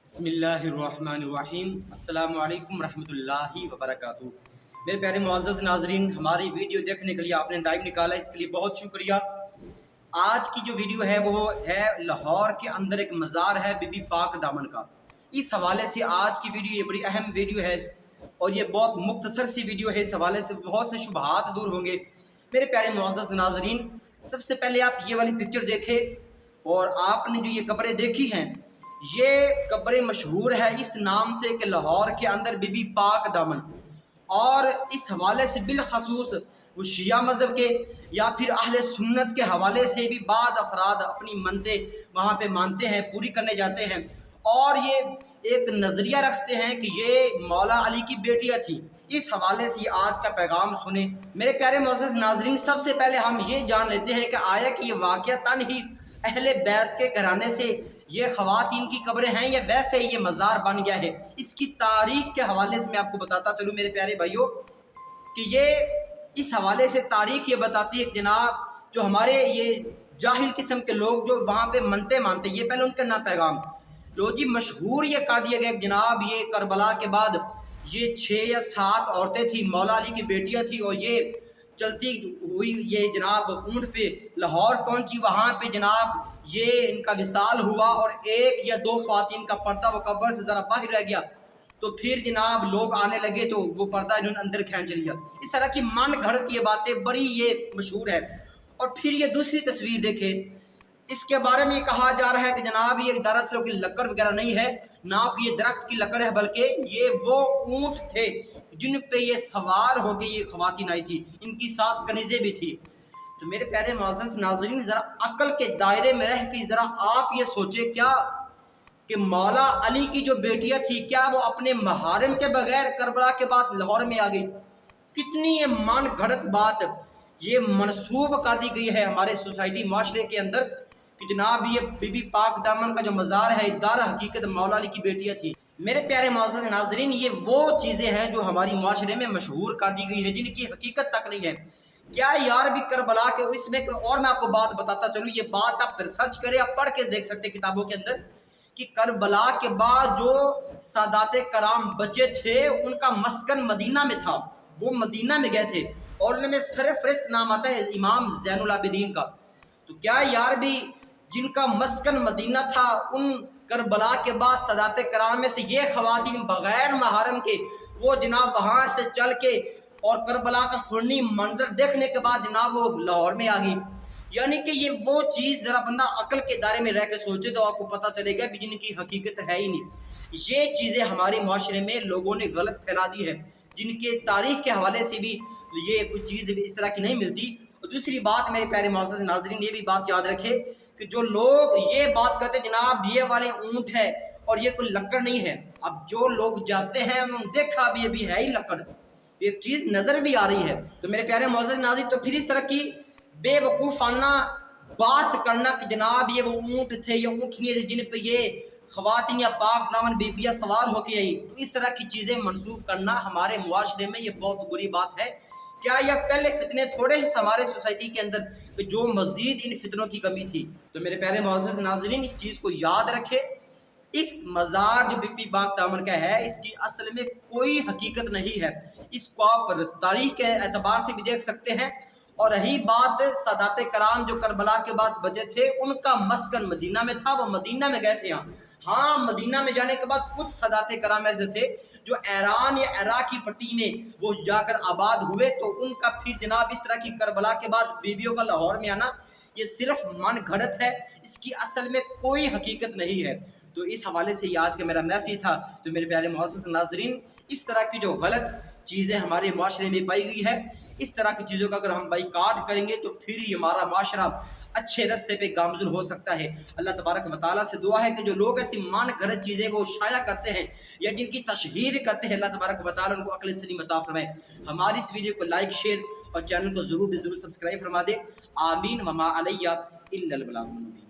بسم اللہ الرحمن الرحیم۔ السلام علیکم ورحمۃ اللہ وبرکاتہ۔ میرے پیارے معزز ناظرین، ہماری ویڈیو دیکھنے کے لیے آپ نے ٹائم نکالا، اس کے لیے بہت شکریہ۔ آج کی جو ویڈیو ہے وہ ہے لاہور کے اندر ایک مزار ہے بی بی پاک دامن کا۔ اس حوالے سے آج کی ویڈیو یہ بڑی اہم ویڈیو ہے اور یہ بہت مختصر سی ویڈیو ہے۔ اس حوالے سے بہت سے شبہات دور ہوں گے۔ میرے پیارے معزز ناظرین، سب سے پہلے آپ یہ والی پکچر دیکھیں اور آپ نے جو یہ قبریں دیکھی ہیں، یہ قبر مشہور ہے اس نام سے کہ لاہور کے اندر بی بی پاک دامن، اور اس حوالے سے بالخصوص وہ شیعہ مذہب کے یا پھر اہل سنت کے حوالے سے بھی بعض افراد اپنی منتیں وہاں پہ مانتے ہیں، پوری کرنے جاتے ہیں، اور یہ ایک نظریہ رکھتے ہیں کہ یہ مولا علی کی بیٹیاں تھیں۔ اس حوالے سے آج کا پیغام سنیں۔ میرے پیارے معزز ناظرین، سب سے پہلے ہم یہ جان لیتے ہیں کہ آیا کہ یہ واقعتاً ہی اہل بیت کے گھرانے سے یہ خواتین کی قبریں ہیں یا ویسے یہ مزار بن گیا ہے؟ اس کی تاریخ کے حوالے سے میں آپ کو بتاتا چلوں میرے پیارے بھائیوں کہ یہ اس حوالے سے تاریخ یہ بتاتی ہے کہ جناب جو ہمارے یہ جاہل قسم کے لوگ جو وہاں پہ منتے مانتے، یہ پہلے ان کا نہ پیغام لو جی مشہور یہ کہہ دیا گیا کہ جناب یہ کربلا کے بعد یہ 6 یا 7 عورتیں تھیں، مولا علی کی بیٹیاں تھیں، اور یہ چلتی ہوئی یہ جناب اونٹ پہ لاہور پہنچی، وہاں پہ جناب یہ ان کا وصال ہوا اور 1 یا 2 خواتین کا پردہ وہ قبر سے ذرا باہر رہ گیا، تو پھر جناب لوگ آنے لگے تو وہ پردہ انہوں نے اندر کھینچ لیا۔ اس طرح کی من گھڑت یہ باتیں بڑی یہ مشہور ہے۔ اور پھر یہ دوسری تصویر دیکھیں، اس کے بارے میں کہا جا رہا ہے کہ جناب یہ دراصل کی لکڑ وغیرہ نہیں ہے، نہ کہ یہ درخت کی لکڑ ہے، بلکہ یہ وہ اونٹ تھے جن پہ یہ سوار ہو کے یہ خواتین آئی تھی، ان کی 7 کنیزیں بھی تھی۔ تو میرے پیارے معزز ناظرین، ذرا عقل کے دائرے میں رہ کے ذرا آپ یہ سوچیں کیا کہ مولا علی کی جو بیٹیاں تھی کیا وہ اپنے محارم کے بغیر کربلا کے بعد لاہور میں آ گئی؟ کتنی یہ من گھڑت بات یہ منسوب کر دی گئی ہے ہمارے سوسائٹی معاشرے کے اندر کہ جناب یہ بی بی پاک دامن کا جو مزار ہے دار حقیقت مولا علی کی بیٹیاں تھیں۔ میرے پیارے معزز ناظرین، یہ وہ چیزیں ہیں جو ہماری معاشرے میں مشہور کر دی گئی ہیں جن کی حقیقت تک نہیں ہے۔ کیا یار بھی کربلا کے اس میں اور میں آپ کو بات بتاتا چلوں، یہ بات آپ ریسرچ کریں، آپ پڑھ کے دیکھ سکتے کتابوں کے اندر کہ کربلا کے بعد جو سادات کرام بچے تھے ان کا مسکن مدینہ میں تھا، وہ مدینہ میں گئے تھے، اور ان میں سرفہرست نام آتا ہے امام زین العابدین کا۔ تو کیا یار بھی جن کا مسکن مدینہ تھا ان کربلا کے بعد سادات کرام میں سے یہ خواتین بغیر محرم کے وہ جناب وہاں سے چل کے اور کربلا کا خونی منظر دیکھنے کے بعد جناب وہ لاہور میں آ گئی؟ یعنی کہ یہ وہ چیز ذرا بندہ عقل کے دائرے میں رہ کے سوچے تو آپ کو پتہ چلے گا کہ جن کی حقیقت ہے ہی نہیں۔ یہ چیزیں ہمارے معاشرے میں لوگوں نے غلط پھیلا دی ہے، جن کے تاریخ کے حوالے سے بھی یہ کوئی چیز اس طرح کی نہیں ملتی۔ اور دوسری بات میرے پیارے معزز ناظرین، یہ بھی بات یاد رکھے کہ جو لوگ یہ بات کہتے ہیں جناب یہ والے اونٹ ہے اور یہ کوئی لکڑ نہیں ہے، اب جو لوگ جاتے ہیں انہوں نے دیکھا بھی ابھی ہے ہی لکڑ، ایک چیز نظر بھی آ رہی ہے۔ تو میرے پیارے معزز ناظرین، تو پھر اس طرح کی بے وقوفانہ بات کرنا کہ جناب یہ وہ اونٹ تھے یا اونٹنیاں تھے جن پہ یہ خواتین یا پاک دامن بیبیاں سوار ہو کے آئی، تو اس طرح کی چیزیں منسوخ کرنا ہمارے معاشرے میں یہ بہت بری بات ہے۔ کیا یہ پہلے فتنے تھوڑے ہی ہمارے سوسائٹی کے اندر کہ جو مزید ان فتنوں کی کمی تھی؟ تو میرے پیارے معزز ناظرین، اس چیز کو یاد رکھے، اس مزار جو بی بی پاک دامن کا ہے اس کی اصل میں کوئی حقیقت نہیں ہے۔ اس کو آپ تاریخ کے اعتبار سے بھی دیکھ سکتے ہیں۔ اور رہی بات سادات کرام جو کربلا کے بعد بچے تھے ان کا مسکن مدینہ میں تھا، وہ مدینہ میں گئے تھے۔ ہاں مدینہ میں جانے کے بعد کچھ سادات کرام ایسے تھے جو ایران یا عراق کی پٹی میں وہ جا کر آباد ہوئے، تو ان کا پھر جناب اس طرح کی کربلا کے بعد بیویوں کا لاہور میں آنا یہ صرف من گھڑت ہے، اس کی اصل میں کوئی حقیقت نہیں ہے۔ تو اس حوالے سے یہ آج کا میرا میسیج تھا۔ تو میرے پیارے معزز ناظرین، اس طرح کی جو غلط چیزیں ہمارے معاشرے میں پائی گئی ہے، اس طرح کی چیزوں کا اگر ہم بائیکاٹ کریں گے تو پھر ہی ہمارا معاشرہ اچھے رستے پہ گامزن ہو سکتا ہے۔ اللہ تبارک و تعالیٰ سے دعا ہے کہ جو لوگ ایسی مان گھڑت چیزیں وہ شائع کرتے ہیں یا جن کی تشہیر کرتے ہیں، اللہ تبارک و تعالیٰ ان کو عقل سلیم عطا فرمائے۔ ہماری اس ویڈیو کو لائک، شیئر اور چینل کو ضرور سبسکرائب فرما دے۔ آمین وما علیہ الا البلاغ المبین۔